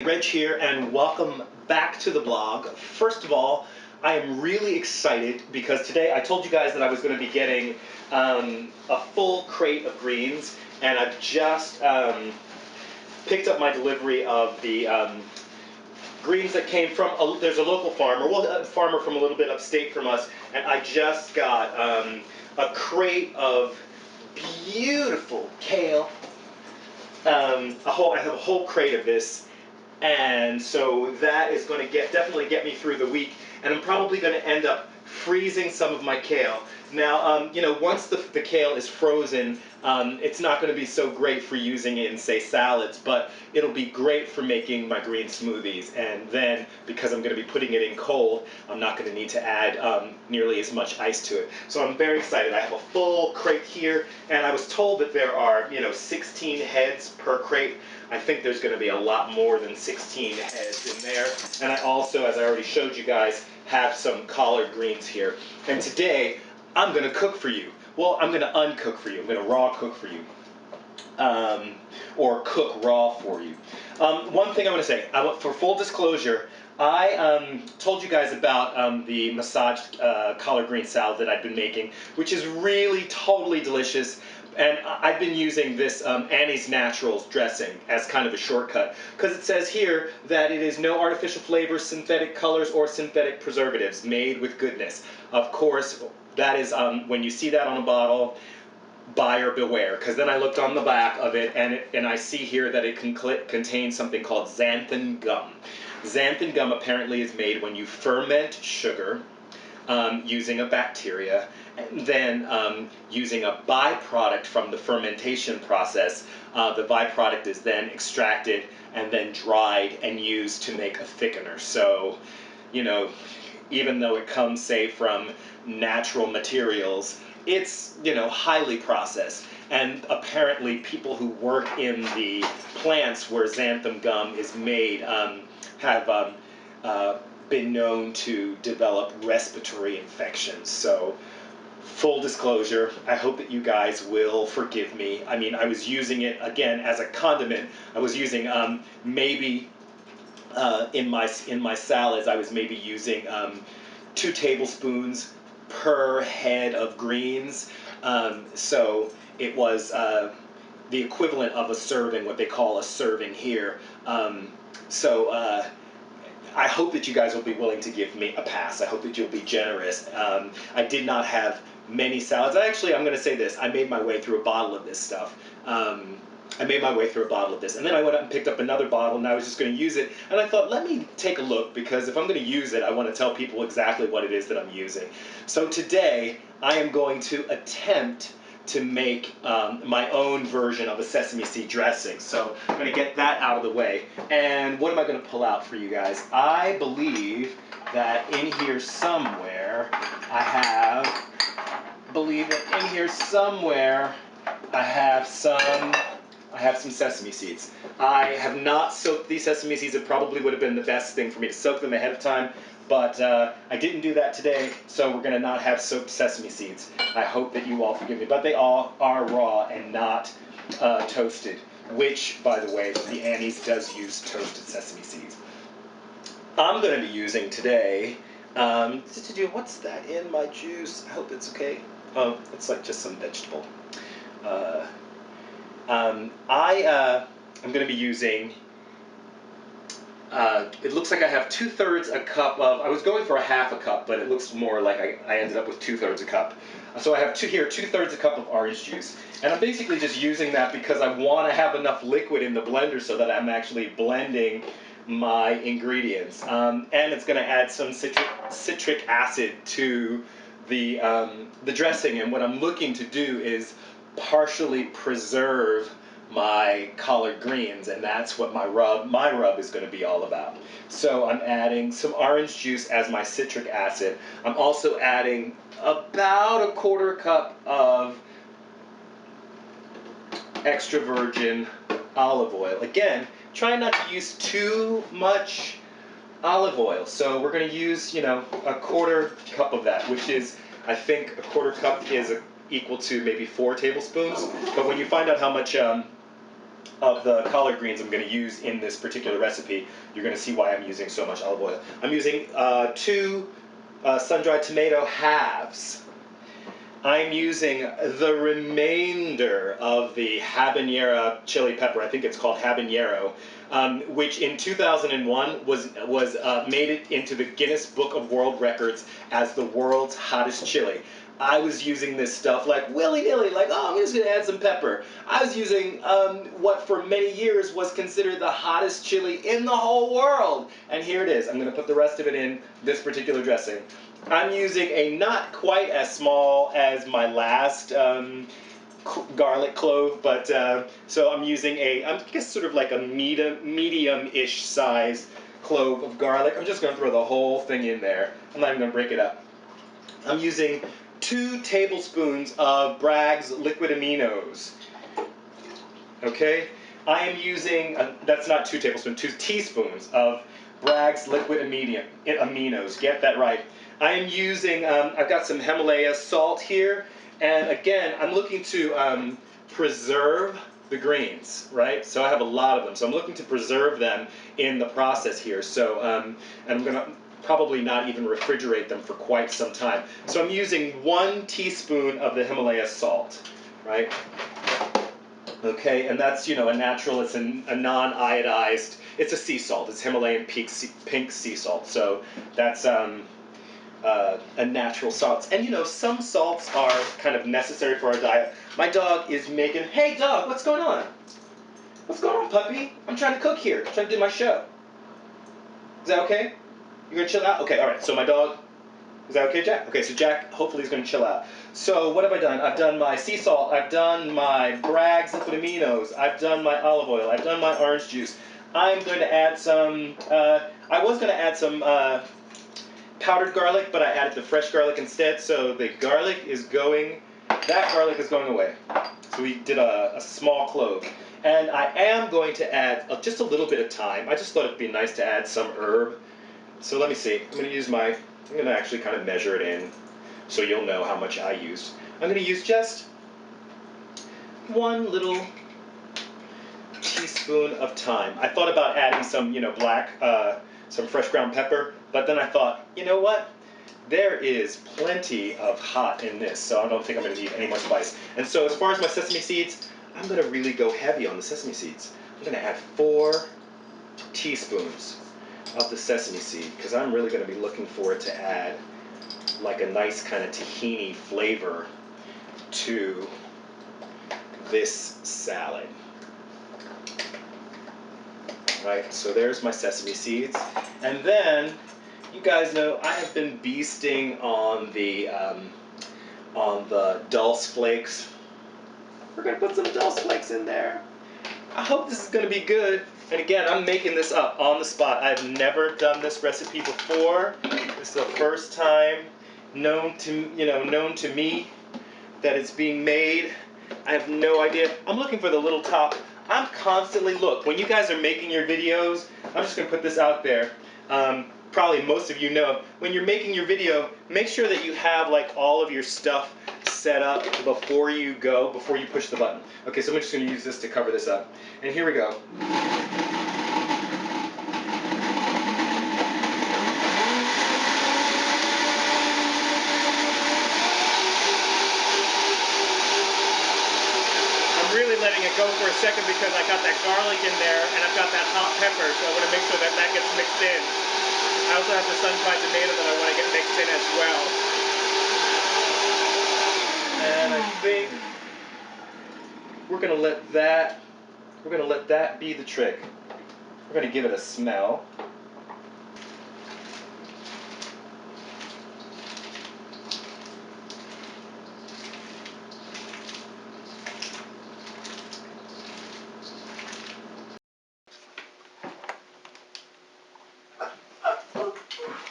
Reg here, and welcome back to the blog. First of all, I am really excited because today I told you guys that I was going to be getting a full crate of greens, and I've just picked up my delivery of the greens that came from, there's a local farmer, a farmer from a little bit upstate from us, and I just got a crate of beautiful kale. I have a whole crate of this, and so that is going to definitely get me through the week, and I'm probably going to end up freezing some of my kale. Now, once the kale is frozen, it's not going to be so great for using it in, say, salads, but it'll be great for making my green smoothies. And then, because I'm going to be putting it in cold, I'm not going to need to add nearly as much ice to it. So I'm very excited. I have a full crate here, and I was told that there are, 16 heads per crate. I think there's going to be a lot more than 16 heads in there. And I also, as I already showed you guys, have some collard greens here. And today, I'm going to cook for you. Well, I'm going to uncook for you. I'm going to raw cook for you. Or cook raw for you. One thing I want to say, for full disclosure, I told you guys about the massaged collard green salad that I've been making, which is really totally delicious. And I've been using this Annie's Naturals dressing as kind of a shortcut, because it says here that it is no artificial flavors, synthetic colors, or synthetic preservatives, made with goodness. Of course, that is, when you see that on a bottle, buyer beware, because then I looked on the back of it, and I see here that it contains something called xanthan gum. Xanthan gum apparently is made when you ferment sugar using a bacteria, and then using a byproduct from the fermentation process. The byproduct is then extracted and then dried and used to make a thickener. So, even though it comes, say, from natural materials, it's, highly processed. And apparently people who work in the plants where xanthan gum is made have been known to develop respiratory infections. So, full disclosure, I hope that you guys will forgive me. I mean, I was using it, again, as a condiment. I was using maybe in my salads, I was maybe using 2 tablespoons per head of greens. So it was the equivalent of a serving, what they call a serving here. I hope that you guys will be willing to give me a pass. I hope that you'll be generous. I did not have many salads. I'm going to say this. I made my way through a bottle of this stuff. And then I went up and picked up another bottle, and I was just going to use it. And I thought, let me take a look, because if I'm going to use it, I want to tell people exactly what it is that I'm using. So today, I am going to attempt to make my own version of a sesame seed dressing. So I'm going to get that out of the way. And what am I going to pull out for you guys? I believe that in here somewhere, I have some sesame seeds. I have not soaked these sesame seeds. It probably would have been the best thing for me to soak them ahead of time, but I didn't do that today, so we're going to not have soaked sesame seeds. I hope that you all forgive me, but they all are raw and not toasted, which, by the way, the Annie's does use toasted sesame seeds. I'm going to be using today, what's that in my juice? I hope it's okay. Oh, it's like just some vegetable. I'm going to be using, it looks like I have 2/3 a cup of, I was going for a half a cup, but it looks more like I ended up with 2/3 a cup. So I have 2/3 a cup of orange juice. And I'm basically just using that because I want to have enough liquid in the blender so that I'm actually blending my ingredients. And it's going to add some citric acid to the dressing. And what I'm looking to do is partially preserve my collard greens, and that's what my rub is going to be all about. So I'm adding some orange juice as my citric acid. I'm also adding about 1/4 cup of extra virgin olive oil. Again, try not to use too much olive oil. So we're going to use, 1/4 cup of that, which is, I think, 1/4 cup is equal to maybe 4 tablespoons. But when you find out how much of the collard greens I'm going to use in this particular recipe. You're going to see why I'm using so much olive oil. I'm using 2 sun-dried tomato halves. I'm using the remainder of the habanero chili pepper. I think it's called habanero, which in 2001 was made it into the Guinness Book of World Records as the world's hottest chili. I was using this stuff like willy-nilly, like, oh, I'm just going to add some pepper. I was using what for many years was considered the hottest chili in the whole world. And here it is. I'm going to put the rest of it in this particular dressing. I'm using a not quite as small as my last garlic clove, but so I'm using I guess sort of like a medium-ish size clove of garlic. I'm just going to throw the whole thing in there. I'm not even going to break it up. I'm using 2 tablespoons of Bragg's liquid aminos. Okay? I am using, that's not 2 tablespoons, 2 teaspoons of Bragg's liquid aminos. Get that right. I am using, I've got some Himalaya salt here, and again, I'm looking to preserve the greens, right? So I have a lot of them, so I'm looking to preserve them in the process here. So, and I'm going to probably not even refrigerate them for quite some time. So I'm using 1 teaspoon of the Himalaya salt, right? Okay, and that's, a natural, it's a non-iodized, it's a sea salt. It's Himalayan pink sea salt. So that's a natural salt. And some salts are kind of necessary for our diet. My dog is making, hey dog, what's going on? What's going on, puppy? I'm trying to cook here, trying to do my show. Is that okay? You're gonna chill out? Okay, alright, so my dog, is that okay, Jack? Okay, so Jack hopefully is gonna chill out. So what have I done? I've done my sea salt, I've done my Bragg's liquid aminos, I've done my olive oil, I've done my orange juice. I'm going to add some, I was going to add some powdered garlic, but I added the fresh garlic instead, so the garlic is going, that garlic is going away. So we did a small clove. And I am going to add just a little bit of thyme. I just thought it'd be nice to add some herb. So let me see. I'm going to actually kind of measure it in so you'll know how much I used. I'm going to use just 1 little teaspoon of thyme. I thought about adding some, some fresh ground pepper, but then I thought, you know what? There is plenty of hot in this, so I don't think I'm going to need any more spice. And so as far as my sesame seeds, I'm going to really go heavy on the sesame seeds. I'm going to add 4 teaspoons of the sesame seed, because I'm really going to be looking for it to add like a nice kind of tahini flavor to this salad. Right, so there's my sesame seeds. And then, you guys know I have been beasting on the dulse flakes. We're going to put some dulse flakes in there. I hope this is going to be good. And again, I'm making this up on the spot. I've never done this recipe before. This is the first time known to me that it's being made. I have no idea. I'm looking for the little top. I'm constantly, look, when you guys are making your videos, I'm just going to put this out there. Probably most of you know, when you're making your video, make sure that you have like all of your stuff set up before you push the button. Okay, so I'm just going to use this to cover this up. And here we go. Really letting it go for a second because I got that garlic in there and I've got that hot pepper, so I want to make sure that that gets mixed in. I also have the sun-dried tomato that I want to get mixed in as well. And I think we're going to let that be the trick. We're going to give it a smell.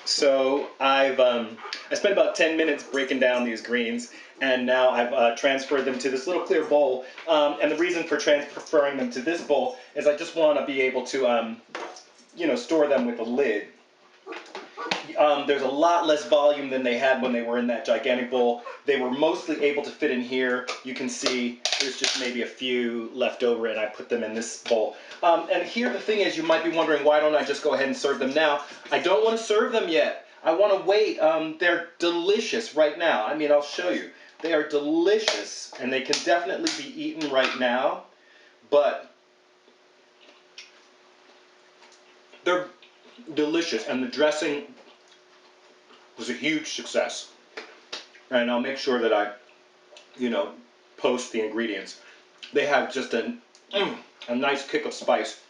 So I spent about 10 minutes breaking down these greens, and now I've transferred them to this little clear bowl. And the reason for transferring them to this bowl is I just want to be able to, store them with a lid. There's a lot less volume than they had when they were in that gigantic bowl. They were mostly able to fit in here. You can see there's just maybe a few left over, and I put them in this bowl. And here the thing is, you might be wondering, why don't I just go ahead and serve them now? I don't want to serve them yet. I want to wait. They're delicious right now. I mean, I'll show you. They are delicious, and they can definitely be eaten right now, but they're delicious, and the dressing was a huge success. And I'll make sure that I, post the ingredients. They have just a nice kick of spice,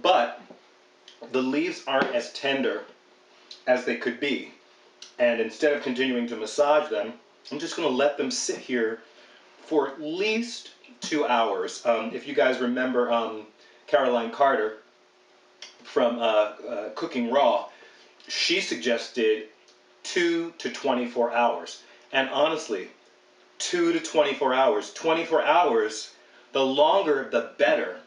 but the leaves aren't as tender as they could be. And instead of continuing to massage them, I'm just going to let them sit here for at least 2 hours. If you guys remember Caroline Carter from Cooking Raw, she suggested 2 to 24 hours. And honestly, 2 to 24 hours. 24 hours, the longer the better.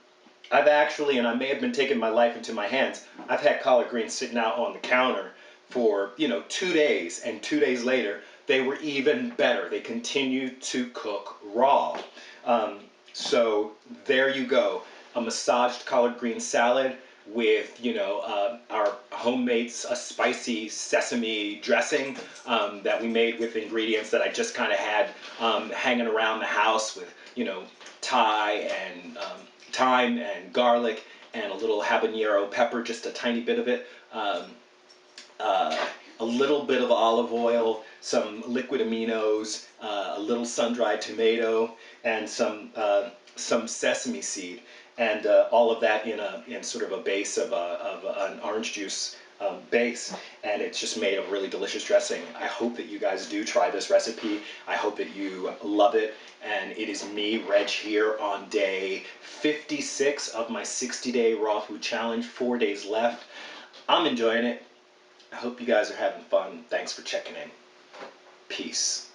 I've actually, and I may have been taking my life into my hands, I've had collard greens sitting out on the counter for 2 days, and 2 days later they were even better. They continued to cook raw. So there you go, a massaged collard green salad with our homemade spicy sesame dressing that we made with ingredients that I just kind of had hanging around the house with thyme and garlic and a little habanero pepper, just a tiny bit of it. A little bit of olive oil, some liquid aminos, a little sun-dried tomato, and some sesame seed, and all of that in sort of a base of an orange juice base, and it's just made a really delicious dressing. I hope that you guys do try this recipe. I hope that you love it, and it is me, Reg, here on day 56 of my 60-day raw food challenge. 4 days left. I'm enjoying it. I hope you guys are having fun. Thanks for checking in. Peace.